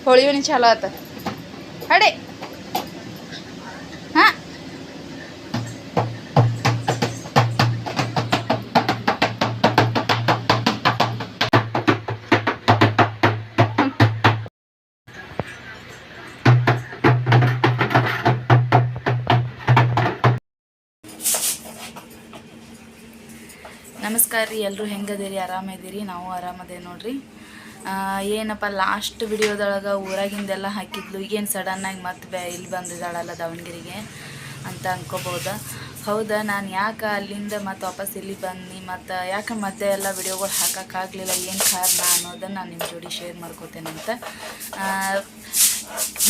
होळी चालू आता अडे हां ನಮಸ್ಕಾರ ರೀ. ಎಲ್ಲರೂ ಹೆಂಗದಿರಿ? ಆರಾಮಿದ್ದೀರಿ? ನಾವು ಆರಾಮದೇವಿ ನೋಡ್ರಿ. ಏನಪ್ಪ ಲಾಸ್ಟ್ ವಿಡಿಯೋದೊಳಗೆ ಊರಾಗಿಂದೆಲ್ಲ ಹಾಕಿದ್ಲು, ಈಗೇನು ಸಡನ್ನಾಗಿ ಮತ್ತೆ ಇಲ್ಲಿ ಬಂದಿದ್ದಾಳಲ್ಲ ದಾವಣಗೆರೆಗೆ ಅಂತ ಅನ್ಕೋಬೋದ. ಹೌದಾ, ನಾನು ಯಾಕೆ ಅಲ್ಲಿಂದ ಮತ್ತು ವಾಪಸ್ ಇಲ್ಲಿ ಬನ್ನಿ ಮತ್ತು ಯಾಕೆ ಮತ್ತೆ ಎಲ್ಲ ವಿಡಿಯೋಗಳು ಹಾಕೋಕ್ಕಾಗಲಿಲ್ಲ, ಏನು ಕಾರಣ ಅನ್ನೋದನ್ನು ನಾನು ನಿಮ್ಮ ಜೋಡಿ ಶೇರ್ ಮಾಡ್ಕೋತೇನೆ ಅಂತ.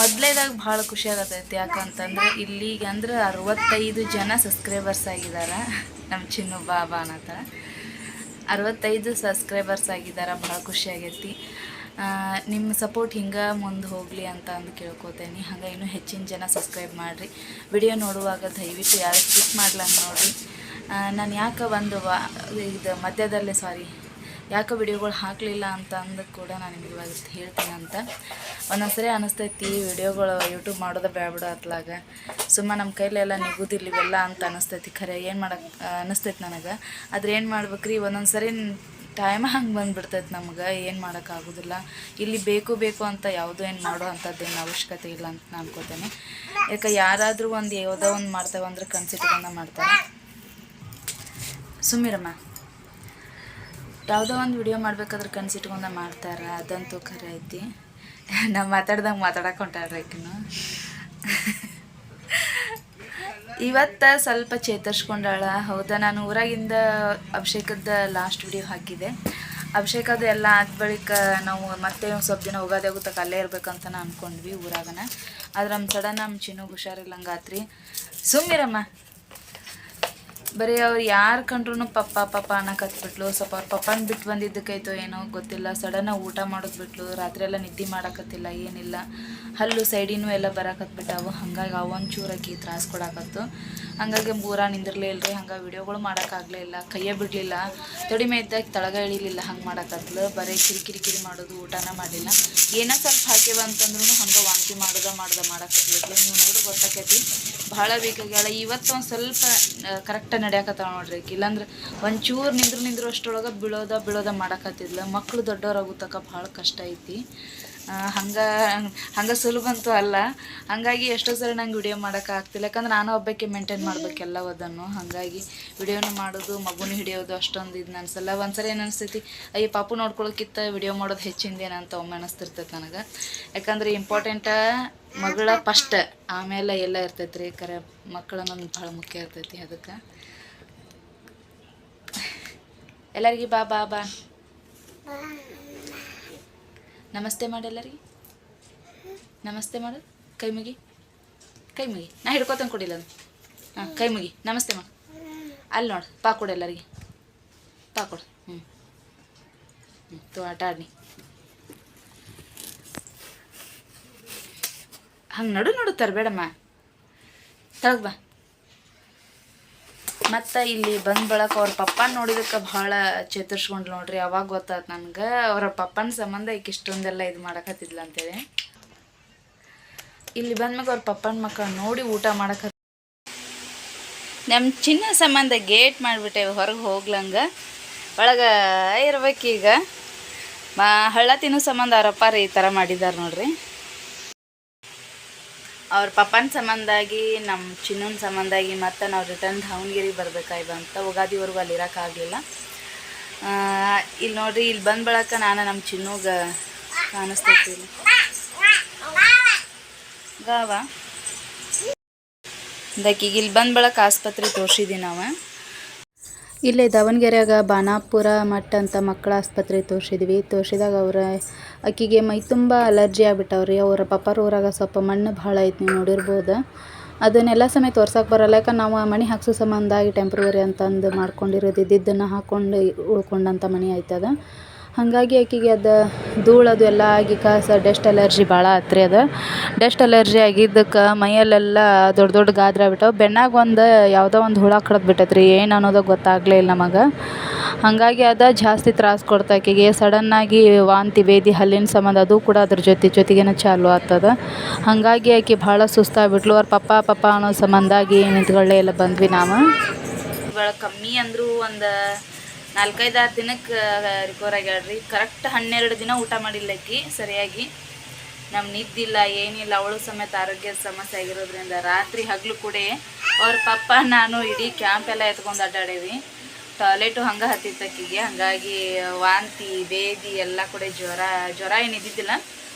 ಮೊದಲೇದಾಗ ಭಾಳ ಖುಷಿ ಆಗತ್ತೈತಿ. ಯಾಕಂತಂದ್ರೆ ಇಲ್ಲಿಗೆ ಅಂದ್ರೆ 65 ಜನ ಸಬ್ಸ್ಕ್ರೈಬರ್ಸ್ ಆಗಿದ್ದಾರೆ. ನಮ್ಮ ಚಿನ್ನು ಬಾಬಾ ಅನ್ನತ್ತ 65 ಸಬ್ಸ್ಕ್ರೈಬರ್ಸ್ ಆಗಿದ್ದಾರೆ. ಭಾಳ ಖುಷಿ ಆಗೈತಿ. ನಿಮ್ಮ ಸಪೋರ್ಟ್ ಹಿಂಗೆ ಮುಂದೆ ಹೋಗಲಿ ಅಂತ ಅಂದು ಕೇಳ್ಕೊತೇನೆ. ಹಂಗೆ ಇನ್ನೂ ಹೆಚ್ಚಿನ ಜನ ಸಬ್ಸ್ಕ್ರೈಬ್ ಮಾಡಿರಿ. ವಿಡಿಯೋ ನೋಡುವಾಗ ದಯವಿಟ್ಟು ಯಾರು ಸ್ಕಿಪ್ ಮಾಡ್ಲಂಗೆ ನೋಡಿರಿ. ನಾನು ಯಾಕೆ ಇದು ಮಧ್ಯದಲ್ಲೇ ಯಾಕೆ ವಿಡಿಯೋಗಳು ಹಾಕಲಿಲ್ಲ ಅಂತ ಅಂದು ಕೂಡ ನಾನು ನಿಮಗೆ ಇವಾಗ ಹೇಳ್ತೀನಿ ಅಂತ. ಒಂದೊಂದ್ಸರಿ ಅನ್ನಿಸ್ತೈತಿ ವಿಡಿಯೋಗಳು ಯೂಟ್ಯೂಬ್ ಮಾಡೋದು ಬೇಡ ಅತ್ಲಾಗ ಸುಮ್ಮ ನಮ್ಮ ಕೈಲೆಲ್ಲ ನಿಗೋದಿಲ್ಲ ಇವೆಲ್ಲ ಅಂತ ಅನ್ನಿಸ್ತೈತಿ. ಖರೆ ಏನು ಮಾಡೋಕ್ಕೆ ಅನ್ನಿಸ್ತೈತಿ ನನಗೆ. ಆದ್ರೆ ಏನು ಮಾಡ್ಬೇಕ್ರಿ, ಒಂದೊಂದ್ಸರಿ ಟೈಮ್ ಹಂಗೆ ಬಂದುಬಿಡ್ತೈತೆ ನಮ್ಗೆ, ಏನು ಮಾಡೋಕ್ಕಾಗೋದಿಲ್ಲ. ಇಲ್ಲಿ ಬೇಕು ಅಂತ ಯಾವುದೋ ಏನು ಮಾಡೋ ಅಂಥದ್ದೇನು ಅವಶ್ಯಕತೆ ಇಲ್ಲ ಅಂತ ನಾನು ಅನ್ಕೋತೇನೆ. ಯಾಕೆ ಯಾರಾದರೂ ಯಾವುದೋ ಒಂದು ಮಾಡ್ತೇವೆ ಅಂದ್ರೆ ಕನ್ಸಿಟ್ಕೊಂಡ ಮಾಡ್ತಾರೆ. ಸುಮ್ಮಿರಮ್ಮ, ಯಾವುದೋ ಒಂದು ವಿಡಿಯೋ ಮಾಡ್ಬೇಕಾದ್ರೆ ಕನ್ಸಿಟ್ಕೊಂಡ ಮಾಡ್ತಾರೆ, ಅದಂತೂ ಖರೆ ಐತಿ. ನಾವು ಮಾತಾಡ್ದಂಗೆ ಮಾತಾಡಕ್ಕೆ ಹೊಂಟಾಡ್ರಿ ಆಕಿನು. ಇವತ್ತು ಸ್ವಲ್ಪ ಚೇತರಿಸ್ಕೊಂಡಾಳ. ಹೌದಾ, ನಾನು ಊರಾಗಿಂದ ಅಭಿಷೇಕದ ಲಾಸ್ಟ್ ವಿಡಿಯೋ ಹಾಕಿದೆ. ಅಭಿಷೇಕದ ಎಲ್ಲ ಆದ ಬಳಿಕ ನಾವು ಮತ್ತೆ ಸ್ವಲ್ಪ ದಿನ ಹೋಗೋದೇ ಆಗುತ್ತಕ್ಕೆ ಅಲ್ಲೇ ಇರ್ಬೇಕಂತ ಅಂದ್ಕೊಂಡ್ವಿ ಊರಾಗನ. ಆದ್ರೆ ನಮ್ಮ ಸಡನ್ ನಮ್ಮ ಚಿನ್ನಗೆ ಹುಷಾರಿಲ್ಲಂಗಾತ್ರಿ. ಸುಮ್ಮಿರಮ್ಮ, ಬರೀ ಅವ್ರು ಯಾರು ಕಂಡ್ರೂ ಪಪ್ಪ ಅನ್ನಕತ್ಬಿಟ್ಲು. ಸ್ವಲ್ಪ ಅವ್ರ ಪಪ್ಪನ ಬಿಟ್ಟು ಬಂದಿದ್ದಕ್ಕೈತೋ ಏನೋ ಗೊತ್ತಿಲ್ಲ, ಸಡನ್ನಾಗಿ ಊಟ ಮಾಡೋದು ಬಿಟ್ಲು. ರಾತ್ರಿ ಎಲ್ಲ ನಿದ್ದೆ ಮಾಡೋಕತ್ತಿಲ್ಲ, ಏನಿಲ್ಲ. ಹಲ್ಲು ಸೈಡಿನೂ ಎಲ್ಲ ಬರಾಕತ್ಬಿಟ್ಟಾವು. ಹಾಗಾಗಿ ಅವೊಂಚೂರು ಆಕಿ ತ್ರಾಸ ಕೊಡಾಕತ್ತು. ಹಾಗಾಗಿ ಊರ ನಿಂದಿರಲೇ ಇಲ್ಲರಿ. ಹಂಗೆ ವಿಡಿಯೋಗಳು ಮಾಡೋಕ್ಕಾಗಲೇ ಇಲ್ಲ, ಕೈಯೇ ಬಿಡಲಿಲ್ಲ. ತೊಡಿಮೆ ಇದ್ದಾಗ ತಳಗ ಇಳಿಲಿಲ್ಲ, ಹಂಗೆ ಮಾಡಕತ್ಲು. ಬರೀ ಕಿರಿಕಿರಿ ಮಾಡೋದು, ಊಟನ ಮಾಡಿಲ್ಲ. ಏನೋ ಸ್ವಲ್ಪ ಹಾಕಿವ ಅಂತಂದ್ರೂ ಹಂಗೆ ವಾಂತಿ ಮಾಡಕತ್ಬಿಟ್ಲು. ನೀವು ನೋಡ್ರಿ ಗೊತ್ತಾಕೈತಿ, ಭಾಳ ಬೇಕಾಗ್ಯಾಳ. ಇವತ್ತು ಒಂದು ಸ್ವಲ್ಪ ಕರೆಕ್ಟಾಗಿ ನಡೆಯಕತ್ತಾವ ನೋಡ್ರಿ. ಇಲ್ಲಾಂದ್ರೆ ಒಂಚೂರು ನಿಂದ್ರು ಅಷ್ಟರೊಳಗೆ ಬೀಳೋದ ಮಾಡಕತ್ತಿದ್ಲು. ಮಕ್ಕಳು ದೊಡ್ಡವರಾಗುತ್ತಕ ಭಾಳ ಕಷ್ಟ ಐತಿ. ಹಂಗೆ ಸುಲಭಂತೂ ಅಲ್ಲ. ಹಾಗಾಗಿ ಎಷ್ಟೋ ಸರಿ ನಂಗೆ ವಿಡಿಯೋ ಮಾಡೋಕ್ಕಾಗ್ತಿಲ್ಲ. ಯಾಕಂದ್ರೆ ನಾನು ಒಬ್ಬಕ್ಕೆ ಮೇಂಟೈನ್ ಮಾಡ್ಬೇಕೆಲ್ಲವದನ್ನು. ಹಾಗಾಗಿ ವಿಡಿಯೋನು ಮಾಡೋದು, ಮಗುನ ಹಿಡಿಯೋದು ಅಷ್ಟೊಂದು ಇದು ಅನ್ಸಲ್ಲ. ಒಂದ್ಸರಿ ಏನು ಅನಿಸ್ತೈತಿ, ಅಯ್ಯ ಪಾಪು ನೋಡ್ಕೊಳಕ್ಕಿಂತ ವಿಡಿಯೋ ಮಾಡೋದು ಹೆಚ್ಚಿಂದೇನಂತ ಒಮ್ಮೆ ಅನಿಸ್ತಿರ್ತೈತೆ ನನಗೆ. ಯಾಕಂದ್ರೆ ಇಂಪಾರ್ಟೆಂಟ ಮಗಳ ಫಸ್ಟ್, ಆಮೇಲೆ ಎಲ್ಲ ಇರ್ತೈತೆ ರೀ. ಕರೆ ಮಕ್ಕಳನ್ನೊಂದು ಭಾಳ ಮುಖ್ಯ ಇರ್ತೈತಿ. ಅದಕ್ಕೆ ಎಲ್ಲರಿಗೆ ಬಾ ನಮಸ್ತೆ ಮಾಡಿ. ಎಲ್ಲರಿಗೆ ನಮಸ್ತೆ ಮಾಡು. ಕೈ ಮುಗಿ. ನಾ ಹಿಡ್ಕೊತಂಗೆ ಕೊಡಿಲ್ಲ ಅದು. ಹಾಂ, ಕೈ ಮುಗಿ, ನಮಸ್ತೆ ಮಾಡು. ಅಲ್ಲಿ ನೋಡು, ಪಾ ಕೊಡು ಎಲ್ಲರಿಗೆ, ಪಾ ಕೊಡು. ತೋ ಆಟ ಆಡ್ನಿ. ಹಂಗೆ ನಡು ತರಬೇಡಮ್ಮ, ತಳಗ್ ಬಾ. ಮತ್ತು ಇಲ್ಲಿ ಬಂದು ಬಳಕ ಅವ್ರ ಪಪ್ಪನ ನೋಡಿದಕ್ಕೆ ಭಾಳ ಚೇತರಿಸ್ಕೊಂಡ್ಲು ನೋಡ್ರಿ. ಅವಾಗ ಗೊತ್ತಾಯ್ತು ನನಗೆ ಅವ್ರ ಪಪ್ಪನ ಸಂಬಂಧ ಈಕೆ ಇಷ್ಟೊಂದೆಲ್ಲ ಇದು ಮಾಡಕತ್ತಿದ್ಲ ಅಂತೇಳಿ. ಇಲ್ಲಿ ಬಂದ್ಮ್ಯಾಗ ಅವ್ರ ಪಪ್ಪನ ಮಕ್ಕಳು ನೋಡಿ ಊಟ ಮಾಡಕ ನಮ್ಮ ಚಿನ್ನ ಸಂಬಂಧ ಗೇಟ್ ಮಾಡಿಬಿಟ್ಟೇವೆ, ಹೊರಗೆ ಹೋಗ್ಲಂಗೆ. ಒಳಗೆ ಇರ್ಬೇಕೀಗ. ಹಳ್ಳ ತಿನ್ನೋ ಸಂಬಂಧ ಅವರಪ್ಪಾರ ಈ ಥರ ಮಾಡಿದ್ದಾರೆ ನೋಡ್ರಿ. ಅವ್ರ ಪಪ್ಪನ ಸಂಬಂಧಾಗಿ, ನಮ್ಮ ಚಿನ್ನನ ಸಂಬಂಧಾಗಿ ಮತ್ತು ನಾವು ರಿಟರ್ನ್ ದಾವಣಗೆರೆಗೆ ಬರ್ಬೇಕಾಯ್ತು ಅಂತ ಉಗಾದಿವರೆಗೂ ಅಲ್ಲಿ ಇರೋಕ್ಕಾಗಲಿಲ್ಲ. ಇಲ್ಲಿ ನೋಡ್ರಿ, ಇಲ್ಲಿ ಬಂದು ಬಳಕ ನಾನು ನಮ್ಮ ಚಿನ್ನಗೆ ಕಾಣಿಸ್ತೈತಿ ಗಾವ ಅದಕ್ಕೀಗ ಇಲ್ಲಿ ಬಂದು ಬಳಕ ಆಸ್ಪತ್ರೆ ತೋರಿಸಿದ್ವಿ ನಾವು. ಇಲ್ಲೇ ದಾವಣಗೆರೆಯಾಗ ಬಾಣಾಪುರ ಮಠ ಅಂತ ಮಕ್ಕಳ ಆಸ್ಪತ್ರೆ ತೋರಿಸಿದಾಗ ಆಕಿಗೆ ಮೈ ತುಂಬ ಅಲರ್ಜಿ ಆಗಿಬಿಟ್ಟವ್ರಿ. ಅವರ ಪಪ್ಪರ ಊರಾಗ ಸ್ವಲ್ಪ ಮಣ್ಣು ಭಾಳ ಐತಿ, ನೀವು ನೋಡಿರ್ಬೋದು. ಅದನ್ನೆಲ್ಲ ಸಮಯ ತೋರ್ಸಕ್ಕೆ ಬರಲ್ಲ. ಯಾಕಂದ್ರೆ ನಾವು ಮನೆ ಹಾಕ್ಸೋ ಸಂಬಂಧಾಗಿ ಟೆಂಪ್ರವರಿ ಅಂತಂದು ಮಾಡ್ಕೊಂಡಿರೋದು, ಇದ್ದಿದ್ದನ್ನು ಹಾಕ್ಕೊಂಡು ಉಳ್ಕೊಂಡಂಥ ಮನೆ ಆಯ್ತದ. ಹಾಗಾಗಿ ಆಕೆಗೆ ಅದು ಧೂಳದು ಎಲ್ಲ ಆಗಿ ಡಸ್ಟ್ ಅಲರ್ಜಿ ಭಾಳ ಆತ್ರಿ. ಅದು ಡಸ್ಟ್ ಅಲರ್ಜಿ ಆಗಿದ್ದಕ್ಕೆ ಮೈಯಲ್ಲೆಲ್ಲ ದೊಡ್ಡ ದೊಡ್ಡ ಗಾದ್ರ ಆಗ್ಬಿಟ್ಟವು. ಬೆನ್ನಾಗ ಒಂದು ಯಾವುದೋ ಒಂದು ಹುಳ ಕಡ್ದು ಬಿಟ್ಟೈತ್ರಿ, ಏನು ಅನ್ನೋದು ಗೊತ್ತಾಗಲೇ ಇಲ್ಲ ನಮಗೆ. ಹಾಗಾಗಿ ಅದು ಜಾಸ್ತಿ ತ್ರಾಸು ಕೊಡ್ತು ಆಕೆಗೆ. ಸಡನ್ನಾಗಿ ವಾಂತಿ ಭೇದಿ ಹಲ್ಲಿನ ಸಂಬಂಧ ಅದು ಕೂಡ ಅದ್ರ ಜೊತೆಗೇನೆ ಚಾಲು ಆಗ್ತದ. ಹಾಗಾಗಿ ಆಕೆ ಭಾಳ ಸುಸ್ತಾಗ್ಬಿಟ್ಲು. ಅವ್ರ ಪಪ್ಪ ಅನ್ನೋ ಸಂಬಂಧಾಗಿ ನಿಂತ್ಕೊಳ್ಳೇ ಎಲ್ಲ ಬಂದ್ವಿ ನಾವು. ಭಾಳ ಕಮ್ಮಿ ಅಂದರೂ ಒಂದು 4-5-6 ದಿನಕ್ಕೆ ರಿಕವರ್ ಆಗ್ಯಾಳ್ರಿ. ಕರೆಕ್ಟ್ 12 ದಿನ ಊಟ ಮಾಡಿಲ್ಲ ಆಕಿ ಸರಿಯಾಗಿ. ನಮ್ಗೆ ನಿದ್ದಿಲ್ಲ ಏನಿಲ್ಲ, ಅವಳು ಸಮೇತ ಆರೋಗ್ಯದ ಸಮಸ್ಯೆ ಆಗಿರೋದ್ರಿಂದ ರಾತ್ರಿ ಹಗಲು ಕೂಡ ಅವ್ರ ಪಪ್ಪ ನಾನು ಇಡೀ ಕ್ಯಾಂಪ್ ಎಲ್ಲ ಎತ್ಕೊಂಡು ಅಡ್ಡಾಡೇವಿ. ಟಾಯ್ಲೆಟು ಹಂಗೆ ಹತ್ತಿತ್ತು ಆಕಿಗೆ. ಹಾಗಾಗಿ ವಾಂತಿ ಬೇದಿ ಎಲ್ಲ ಕೂಡ ಜ್ವರ ಏನು ಇದ್ದಿದ್ದಿಲ್ಲ,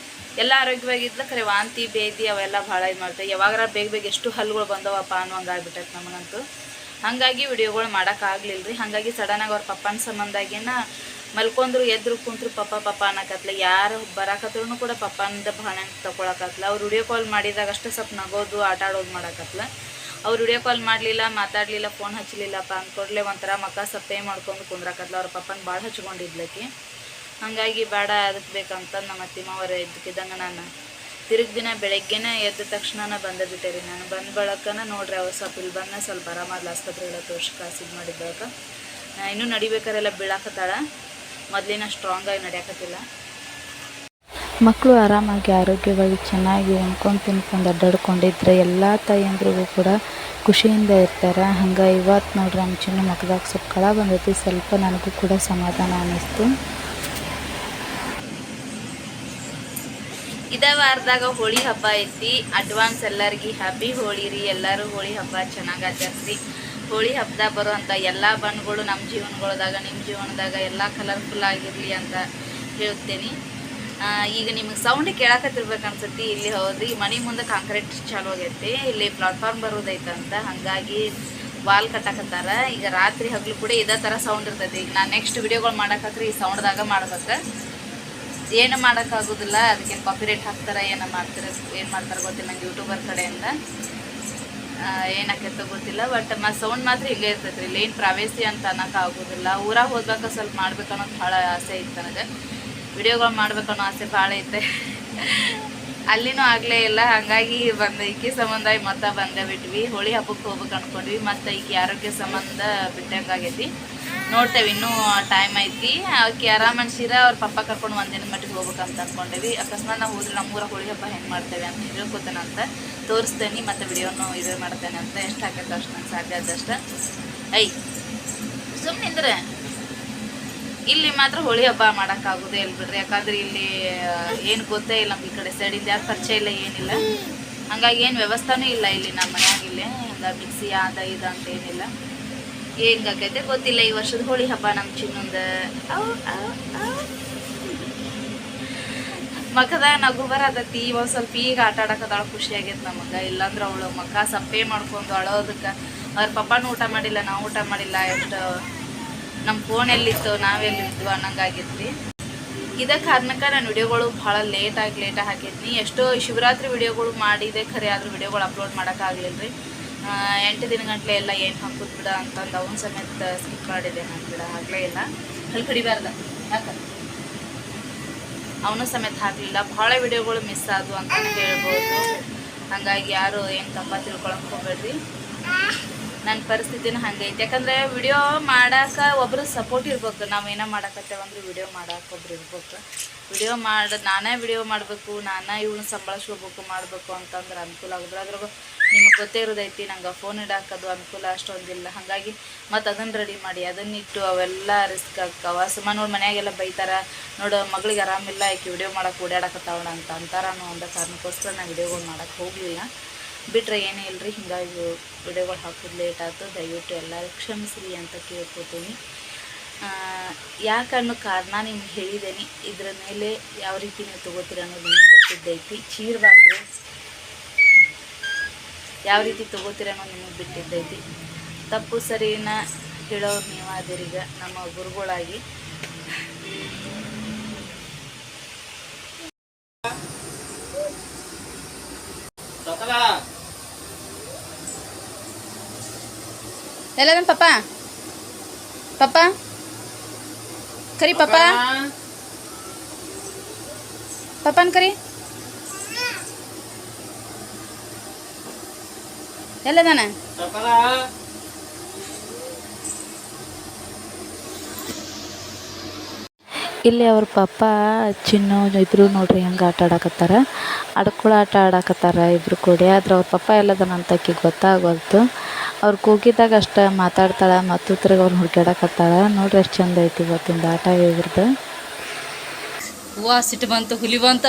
ಎಲ್ಲ ಆರೋಗ್ಯವಾಗಿದ್ಲ. ಖರೆ ವಾಂತಿ ಬೇದಿ ಅವೆಲ್ಲ ಭಾಳ ಇದು ಮಾಡ್ತಾವೆ. ಯಾವಾಗಾರ ಬೇಗ ಎಷ್ಟು ಹಲ್ಲುಗಳು ಬಂದವಪ್ಪ ಅನ್ನೋ ಹಂಗೆ ಆಗ್ಬಿಟ್ಟೈತೆ ನಮಗಂತೂ. ಹಾಗಾಗಿ ವಿಡಿಯೋಗಳು ಮಾಡೋಕ್ಕಾಗಲಿಲ್ಲ ರೀ. ಹಾಗಾಗಿ ಸಡನ್ನಾಗಿ ಅವ್ರ ಪಪ್ಪನ ಸಂಬಂಧಾಗಿನ ಮಲ್ಕೊಂಡ್ರು ಎದ್ರು ಕುಂತ್ರು ಪಪ್ಪ ಅನ್ನಕತ್ಲ. ಯಾರು ಬರಾಕತ್ರೂ ಕೂಡ ಪಪ್ಪಂದ ಭಾಳ ತೊಗೊಳಕತ್ಲ. ಅವ್ರು ವಿಡಿಯೋ ಕಾಲ್ ಮಾಡಿದಾಗ ಅಷ್ಟೇ ಸ್ವಲ್ಪ ನಗೋದು ಆಟ ಆಡೋದು ಮಾಡಕತ್ಲ. ಅವ್ರು ವಿಡಿಯೋ ಕಾಲ್ ಮಾಡಲಿಲ್ಲ, ಮಾತಾಡಲಿಲ್ಲ, ಫೋನ್ ಹಚ್ಚಲಿಲ್ಲಪ್ಪ ಅಂದ್ಕೊಡ್ಲೆ ಒಂಥರ ಮಕ್ಕ ಸಪ್ಪೆ ಮಾಡ್ಕೊಂಡು ಕುಂದ್ರಾಕತ್ಲ. ಅವ್ರ ಪಪ್ಪನ ಭಾಳ ಹಚ್ಕೊಂಡಿದ್ಲಕ್ಕಿ. ಹಾಗಾಗಿ ಬೇಡ ಅದಕ್ಕೆ ಬೇಕಂತ ನಮ್ಮ ಅತ್ತಿಮ್ಮವ್ರು ಎದ್ದಕ್ಕಿದ್ದಂಗೆ ನಾನು ತಿರುಗಿ ದಿನ ಬೆಳಗ್ಗೆನೇ ಎದ್ದ ತಕ್ಷಣ ಬಂದೇ ರೀ. ನಾನು ಬಂದ ಬಳಕನ ನೋಡ್ರಿ ಅವ್ರು ಸ್ವಲ್ಪ ಇಲ್ಲಿ ಬಂದ ಸ್ವಲ್ಪ ಆರಾಮಾದ್ಲ. ಆಸ್ಪತ್ರೆಗೆಲ್ಲ ತೋರ್ಸಿ ಇದು ಮಾಡಿದ ಬಳಕ ಇನ್ನೂ ನಡಿಬೇಕಾರೆಲ್ಲ ಬೀಳಾಕತ್ತಾಳ. ಮೊದಲಿನ ಸ್ಟ್ರಾಂಗಾಗಿ ನಡೆಯಕತ್ತಿಲ್ಲ. ಮಕ್ಕಳು ಆರಾಮಾಗಿ ಆರೋಗ್ಯವಾಗಿ ಚೆನ್ನಾಗಿ ಉಣ್ಕೊಂಡು ತಿನ್ಕೊಂಡು ಅಡ್ಡಾಡ್ಕೊಂಡಿದ್ರೆ ಎಲ್ಲ ತಾಯಿಯಂದ್ರಿಗೂ ಕೂಡ ಖುಷಿಯಿಂದ ಇರ್ತಾರೆ. ಹಂಗೆ ಇವತ್ತು ನೋಡ್ರಿ ನಮ್ಮ ಚಿನ್ನ ಮಕ್ಕದಾಗ ಸ್ವಲ್ಪ ಕಳ ಬಂದೈತಿ. ಸ್ವಲ್ಪ ನನಗೂ ಕೂಡ ಸಮಾಧಾನ ಅನ್ನಿಸ್ತು. ಇದೇ ವಾರದಾಗ ಹೋಳಿ ಹಬ್ಬ ಐತಿ. ಅಡ್ವಾನ್ಸ್ ಎಲ್ಲರಿಗೆ ಹ್ಯಾಪಿ ಹೋಳಿ ರೀ. ಎಲ್ಲರೂ ಹೋಳಿ ಹಬ್ಬ ಚೆನ್ನಾಗಿ ಆಚರಿಸ್ರಿ. ಹೋಳಿ ಹಬ್ಬದಾಗ ಬರುವಂಥ ಎಲ್ಲ ಬಣ್ಣಗಳು ನಮ್ಮ ಜೀವನಗಳದಾಗ ನಿಮ್ಮ ಜೀವನದಾಗ ಎಲ್ಲ ಕಲರ್ಫುಲ್ ಆಗಿರಲಿ ಅಂತ ಹೇಳ್ತೇನೆ. ಈಗ ನಿಮಗೆ ಸೌಂಡ್ ಕೇಳಕತ್ತಿರ್ಬೇಕು ಅನ್ಸತಿ. ಇಲ್ಲಿ ಹೌದ್ರಿ ಮನೆ ಮುಂದೆ ಕಾಂಕ್ರೀಟ್ ಚಾಲು ಆಗೈತಿ. ಇಲ್ಲಿ ಪ್ಲಾಟ್ಫಾರ್ಮ್ ಬರೋದೈತಂತ, ಹಾಗಾಗಿ ವಾಲ್ ಕಟ್ಟಾಕತ್ತಾರ. ಈಗ ರಾತ್ರಿ ಹಗಲು ಕೂಡ ಇದೇ ಥರ ಸೌಂಡ್ ಇರ್ತೈತಿ. ಈಗ ನಾನು ನೆಕ್ಸ್ಟ್ ವಿಡಿಯೋಗಳು ಮಾಡಕತ್ರಿ ಈ ಸೌಂಡ್ದಾಗ ಮಾಡ್ಬೇಕು. ಏನು ಮಾಡೋಕ್ಕಾಗೋದಿಲ್ಲ, ಅದಕ್ಕೆ ಕಾಪಿರೇಟ್ ಹಾಕ್ತಾರೆ. ಏನು ಮಾಡ್ತಾರೆ ಗೊತ್ತಿಲ್ಲ ನಂಗೆ ಯೂಟ್ಯೂಬರ್ ಕಡೆಯಿಂದ. ಏನಾಕೈತೋ ಗೊತ್ತಿಲ್ಲ. ಬಟ್ ಸೌಂಡ್ ಮಾತ್ರ ಇಲ್ಲೇ ಇರ್ತೈತೆ ರೀ. ಇಲ್ಲಿ ಏನು ಪ್ರವೇಶಿ ಅಂತ ಅನ್ನೋಕ್ಕಾಗೋದಿಲ್ಲ. ಊರಾಗ ಹೋದ್ಬೇಕಾ ಸ್ವಲ್ಪ ಮಾಡ್ಬೇಕು ಅನ್ನೋದು ಭಾಳ ಆಸೆ ಐತೆ ನನಗೆ. ವಿಡಿಯೋಗಳು ಮಾಡ್ಬೇಕನ್ನೋ ಆಸೆ ಭಾಳ ಐತೆ. ಅಲ್ಲಿನೂ ಆಗಲೇ ಇಲ್ಲ. ಹಾಗಾಗಿ ಈಕೆ ಸಂಬಂಧ ಮತ್ತೆ ಬಂದೇ ಬಿಟ್ವಿ. ಹೋಳಿ ಹಬ್ಬಕ್ಕೆ ಹೋಗ್ಬೇಕು ಅಂದ್ಕೊಂಡ್ವಿ. ಮತ್ತು ಈಕೆ ಆರೋಗ್ಯ ಸಂಬಂಧ ಬಿಟ್ಟಂಗಾಗೈತಿ. ನೋಡ್ತೇವೆ, ಇನ್ನೂ ಟೈಮ್ ಐತಿ. ಆಕೆ ಆರಾಮನ್ಸಿರ ಅವ್ರ ಪಪ್ಪ ಕರ್ಕೊಂಡು ಒಂದಿನ ಮಟ್ಟಿಗೆ ಹೋಗ್ಬೇಕಂತ ಅಂದ್ಕೊಂಡೇವಿ. ಅಕಸ್ಮಾತ್ ನಾವು ಹೋದ್ರೆ ನಮ್ಮೂರ ಹೋಳಿ ಹಬ್ಬ ಹೆಂಗೆ ಮಾಡ್ತೇವೆ ಅಂತ ಹೇಳ್ಕೊತೇನೆ ಅಂತ ತೋರಿಸ್ತೇನೆ. ಮತ್ತು ವಿಡಿಯೋನು ಇದು ಮಾಡ್ತೇನೆ ಅಂತ ಎಷ್ಟು ಹಾಕೈತೆ ಅಷ್ಟು ನಂಗೆ ಸಾಧ್ಯ ಆದಷ್ಟು. ಸುಮ್ಮನಿದ್ರೆ ಇಲ್ಲಿ ಮಾತ್ರ ಹೋಳಿ ಹಬ್ಬ ಮಾಡೋಕ್ಕಾಗೋದೇ ಇಲ್ಲ ಬಿಡ್ರಿ. ಯಾಕಂದ್ರೆ ಇಲ್ಲಿ ಏನು ಗೊತ್ತೇ ಇಲ್ಲ ನಮ್ಗೆ. ಈ ಕಡೆ ಸೈಡಿಂದ ಯಾರು ಪರಿಚಯ ಇಲ್ಲ, ಏನಿಲ್ಲ. ಹಂಗಾಗಿ ಏನು ವ್ಯವಸ್ಥೆನೂ ಇಲ್ಲ ಇಲ್ಲಿ ನಮ್ಮ ಮನೆಯಾಗಿಲ್ಲೇ. ಹಂಗಾಗಿ ಮಿಕ್ಸಿ ಅದ ಇದು ಅಂತ ಏನಿಲ್ಲ. ಹೆಂಗಾಗೈತೆ ಗೊತ್ತಿಲ್ಲ ಈ ವರ್ಷದ ಹೋಳಿ ಹಬ್ಬ ನಮ್ಮ ಚಿನ್ನೊಂದು. ಮಕ್ಕದಾಗ ನಗು ಬರತೈತಿ. ಒಂದು ಸ್ವಲ್ಪ ಈಗ ಆಟ ಆಡಕತ್ತಾಳ, ಖುಷಿ ಆಗೈತೆ ನಮಗೆ. ಇಲ್ಲಾಂದ್ರೆ ಅವಳು ಮಕ್ಕ ಸಪ್ಪೆ ಮಾಡ್ಕೊಂಡು ಅಳೋದಕ್ಕೆ ಅವ್ರ ಪಪ್ಪನೂ ಊಟ ಮಾಡಿಲ್ಲ, ನಾವು ಊಟ ಮಾಡಿಲ್ಲ. ಎಷ್ಟು ನಮ್ಮ ಫೋನ್ ಎಲ್ಲಿತ್ತು ನಾವೆಲ್ಲಿದ್ವು ಅನ್ನಂಗಾಗಿತ್ತು. ಇದೇ ಕಾರಣಕ್ಕೆ ನಾನು ವಿಡಿಯೋಗಳು ಭಾಳ ಲೇಟಾಗಿ ಹಾಕಿದ್ನಿ. ಎಷ್ಟೋ ಶಿವರಾತ್ರಿ ವಿಡಿಯೋಗಳು ಮಾಡಿದೆ ಖರೆ, ಆದರೂ ವಿಡಿಯೋಗಳು ಅಪ್ಲೋಡ್ ಮಾಡೋಕ್ಕಾಗಲಿಲ್ಲ ರೀ. 8 ದಿನಗಂಟ್ಲೆ ಎಲ್ಲ ಏನು ಹಾಕೋದು ಬಿಡ ಅಂತಂದು ಅವನ ಸಮೇತ ಸ್ಕಿಪ್ ಮಾಡಿದೆ ನಾನು. ಬಿಡ ಆಗಲೇ ಇಲ್ಲ, ಅಲ್ಲಿ ಕಡಿಬಾರ್ದ ಯಾಕೆ ಅವನು ಸಮೇತ ಹಾಕಲಿಲ್ಲ. ಭಾಳ ವಿಡಿಯೋಗಳು ಮಿಸ್ ಆದವು ಅಂತಲೇ ಹೇಳ್ಬೋದು. ಹಾಗಾಗಿ ಯಾರು ಏನು ತಪ್ಪ ತಿಳ್ಕೊಳಕ್ಕೆ ಹೋಗ್ಬೇಡ್ರಿ. ನನ್ನ ಪರಿಸ್ಥಿತಿನೂ ಹಂಗೈತೆ. ಯಾಕಂದರೆ ವಿಡಿಯೋ ಮಾಡೋಕೆ ಒಬ್ಬರು ಸಪೋರ್ಟ್ ಇರ್ಬೇಕು. ನಾವು ಏನೋ ಮಾಡಕತ್ತೇವಂದ್ರೆ ವಿಡಿಯೋ ಮಾಡೋಕೆ ಒಬ್ರು ಇರ್ಬೇಕು. ನಾನೇ ವಿಡಿಯೋ ಮಾಡಬೇಕು, ನಾನೇ ಇವನ್ನ ಸಂಭಾಳಿಸ್ಕೋಬೇಕು ಮಾಡಬೇಕು ಅಂತಂದ್ರೆ ಅನುಕೂಲ ಆಗೋದು. ಅದ್ರಾಗ ನಿಮಗೆ ಗೊತ್ತೇ ಇರೋದೈತಿ, ನಂಗೆ ಫೋನ್ ಇಡಾಕೋದು ಅನುಕೂಲ ಅಷ್ಟೊಂದಿಲ್ಲ. ಹಾಗಾಗಿ ಮತ್ತು ಅದನ್ನು ರೆಡಿ ಮಾಡಿ ಅದನ್ನಿಟ್ಟು ಅವೆಲ್ಲ ರಿಸ್ಕ್ ಆಗ್ತಾವ. ಸುಮ್ಮನೆ ನೋಡಿ ಮನೆಯಾಗೆಲ್ಲ ಬೈತಾರೆ, ನೋಡು ಮಗಳಿಗೆ ಆರಾಮಿಲ್ಲ ಆಕೆ ವಿಡಿಯೋ ಮಾಡೋಕೆ ಓಡಾಡಕತ್ತಾವಣ ಅಂತ ಅಂತಾರನೋ ಅಂದ ಕಾರಣಕ್ಕೋಸ್ಕರ ನಾನು ವಿಡಿಯೋಗಳು ಮಾಡೋಕ್ಕೆ ಹೋಗಲಿಲ್ಲ. ಬಿಟ್ಟರೆ ಏನೇ ಇಲ್ಲರಿ. ಹೀಗಾಗಿ ವಿಡಿಯೋಗಳು ಹಾಕೋದು ಲೇಟ್ ಆಯ್ತು. ದಯವಿಟ್ಟು ಎಲ್ಲರೂ ಕ್ಷಮಿಸ್ರಿ ಅಂತ ಕೇಳ್ಕೊತೀನಿ. ಯಾಕೆ ಅನ್ನೋ ಕಾರಣ ನಿಮ್ಗೆ ಹೇಳಿದ್ದೇನೆ. ಇದರ ಮೇಲೆ ಯಾವ ರೀತಿ ನೀವು ತೊಗೋತೀರ ಅನ್ನೋದು ನಿಮಗೆ ಬಿಟ್ಟಿದ್ದೈತಿ. ಚೀರಬಾರ್ದು, ಯಾವ ರೀತಿ ತೊಗೋತೀರ ಅನ್ನೋದು ನಿಮಗೆ ಬಿಟ್ಟಿದ್ದೈತಿ. ತಪ್ಪು ಸರಿನ ಹೇಳೋರು ನೀವು ಅದರೀಗ ನಮ್ಮ ಗುರುಗಳಾಗಿ. ಎಲ್ಲ ನಮ್ಮ ಪಪ್ಪ ಕರಿ ಪಪ್ಪ ಪಪ್ಪನ್ ಕರಿ. ಎಲ್ಲದಾನ? ಇಲ್ಲಿ ಅವ್ರ ಪಪ್ಪ ಚಿನ್ನು ಇಬ್ಬರು ನೋಡ್ರಿ ಹೆಂಗೆ ಆಟ ಆಡಕತ್ತಾರ. ಅಡ್ಕುಳ ಆಟ ಆಡಕತ್ತಾರ ಇಬ್ಬರು ಕೂಡಿ. ಆದ್ರೆ ಅವ್ರ ಪಪ್ಪ ಎಲ್ಲದನ ಅಂತ ಆಕಿಗೆ ಗೊತ್ತಾಗೋಲ್ತು. ಅವ್ರು ಕೂಗಿದಾಗ ಅಷ್ಟು ಮಾತಾಡ್ತಾಳೆ ಮತ್ತು ತಿರ್ಗಿ ಅವ್ರು ಹುಡ್ಕ್ಯಾಡಕತ್ತಾಳ. ನೋಡ್ರಿ ಎಷ್ಟು ಚಂದ ಐತಿ ಇವತ್ತಿಂದ ಆಟ ಇವ್ರದ್ದು. ಹೂವ ಸಿಟ್ಟು ಬಂತು, ಹುಲಿ ಬಂತ.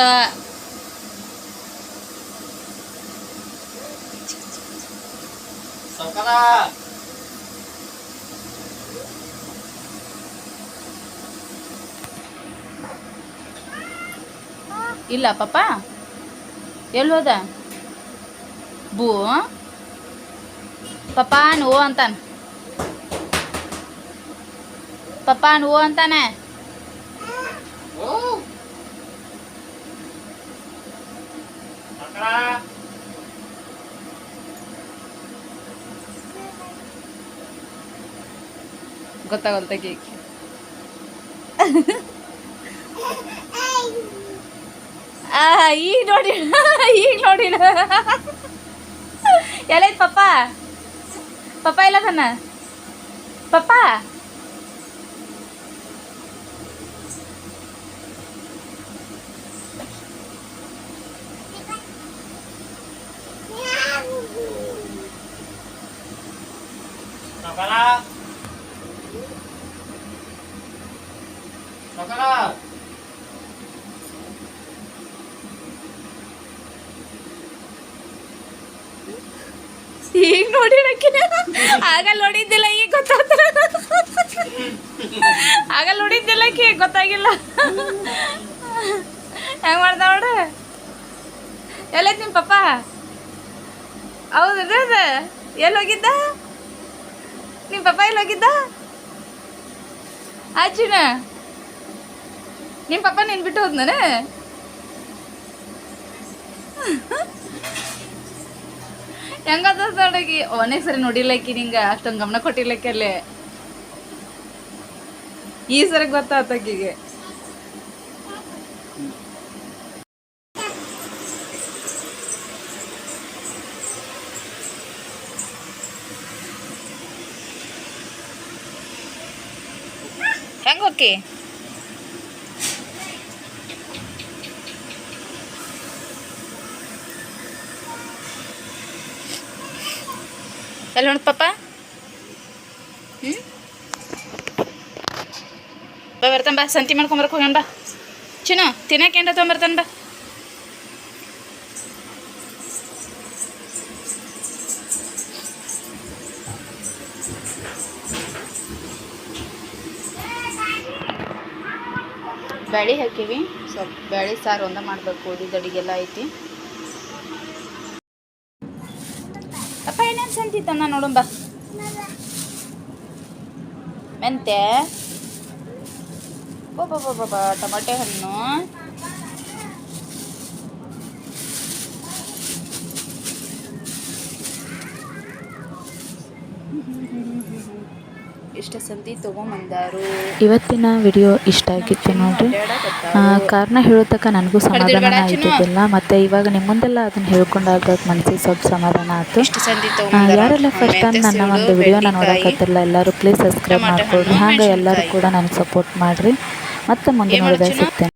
ಇಲ್ಲ ಪಪ್ಪ ಎಲ್ಲಿ ಹೋದ? ಬೂ ಪಪ್ಪ ನೋ ಅಂತಾನ. ಪಪ್ಪ ನೋ ಅಂತಾನೆ. ಗೊತ್ತಾಗಲ್ತಾಗಿ ಈಗ ನೋಡಿ ಎಲ್ಲೈತ್ ಪಪ್ಪ? ಪಪ್ಪ ಎಲ್ಲದನ್ನ? ಪಪ್ಪ ಈಗ ನೋಡಿರಕ್ಕಿನ ಆಗಲ್ಲ ನೋಡಿದ್ದಿಲ್ಲ, ಈಗ ಗೊತ್ತಾಗ್ತ. ಆಗಲ್ಲ ನೋಡಿದ್ದಿಲ್ಲ ಕಿ ಗೊತ್ತಾಗಿಲ್ಲ. ಹೆಂಗ್ ಮಾಡ್ದ ನೋಡ್ರಿ. ಎಲ್ಲೈತಿ ನಿಮ್ಮ ಪಪ್ಪ? ಹೌದು ಅದ ಎಲ್ಲಿ ಹೋಗಿದ್ದ ನಿಮ್ಮ ಪಪ್ಪ? ಎಲ್ಲಿ ಹೋಗಿದ್ದ? ಆಚಿನ ನಿಮ್ಮ ಪಪ್ಪ ನಿನ್ ಬಿಟ್ಟು ಹೋದ್ನ? ಹೆಂಗದ ನೋಡಗಿ ಅನೇಕ ಸರಿ ನೋಡಿಲ್ಲಕ್ಕಿ, ನಿಂಗೆ ಅಷ್ಟೊಂದು ಗಮನ ಕೊಟ್ಟಿಲ್ಲಕ್ಕೆ ಅಲ್ಲೇ. ಈ ಸರಿ ಗೊತ್ತಾತಕ್ಕಿಗೆ. ಹೆಂಗ ಹೋಗಿ ಎಲ್ಲಿ ನೋಡ್ ಪಪ್ಪ? ಬಾ ಬರ್ತಾನ, ಬಾ ಸಂತಿ ಮಾಡ್ಕೊಂಬರಕ್ಕೆ ಹೋಗ್ಯಾನ. ಬಾ ಚಿನ್ನು ತಿನ್ನಕ್ಕೆ ಏನ್ರ ತೊಗೊಂಬರ್ತಾನ. ಬಾ ಬ್ಯಾಳಿ ಹಾಕೀವಿ, ಸ್ವಲ್ಪ ಬ್ಯಾಳಿ ಸಾರು ಒಂದ ಮಾಡ್ಬೇಕು. ಉಳಿದ ಅಡಿಗೆಲ್ಲ ಐತಿ. ಅಪ್ಪ ಏನೇನು ಸಂತಿ ತಂದ ನೋಡಂಬ. ಮೆಂತ್ಯ, ಟೊಮಟೆ ಹಣ್ಣು, ಇಷ್ಟ ಸಂತಿ ತೊಗೊಂಬಂದಾರು. ಇವತ್ತಿನ ವಿಡಿಯೋ ಇಷ್ಟ ಆಗಿತ್ತು ನೋಡ್ರಿ. ಕಾರಣ ಹೇಳೋತಕ್ಕ ನನಗೂ ಸಮಾಧಾನ ಆಯ್ತಿದ್ದಿಲ್ಲ. ಮತ್ತು ಇವಾಗ ನಿಮ್ಮ ಮುಂದೆಲ್ಲ ಅದನ್ನು ಹೇಳ್ಕೊಂಡಾಗ ಮನಸ್ಸಿಗೆ ಸ್ವಲ್ಪ ಸಮಾಧಾನ ಆಯ್ತು. ಯಾರೆಲ್ಲ ಫಸ್ಟ್ ಟೈಮ್ ನನ್ನ ಒಂದು ವಿಡಿಯೋನ ನೋಡೋಕತ್ತಿಲ್ಲ ಎಲ್ಲರೂ ಪ್ಲೀಸ್ ಸಬ್ಸ್ಕ್ರೈಬ್ ಮಾಡ್ಕೊಳ್ರಿ. ಹಾಗೆ ಎಲ್ಲರೂ ಕೂಡ ನನಗೆ ಸಪೋರ್ಟ್ ಮಾಡಿರಿ. ಮತ್ತೆ ಮುಂದೆ ನೋಡಿದಾಗ ಸಿಗ್ತೇನೆ.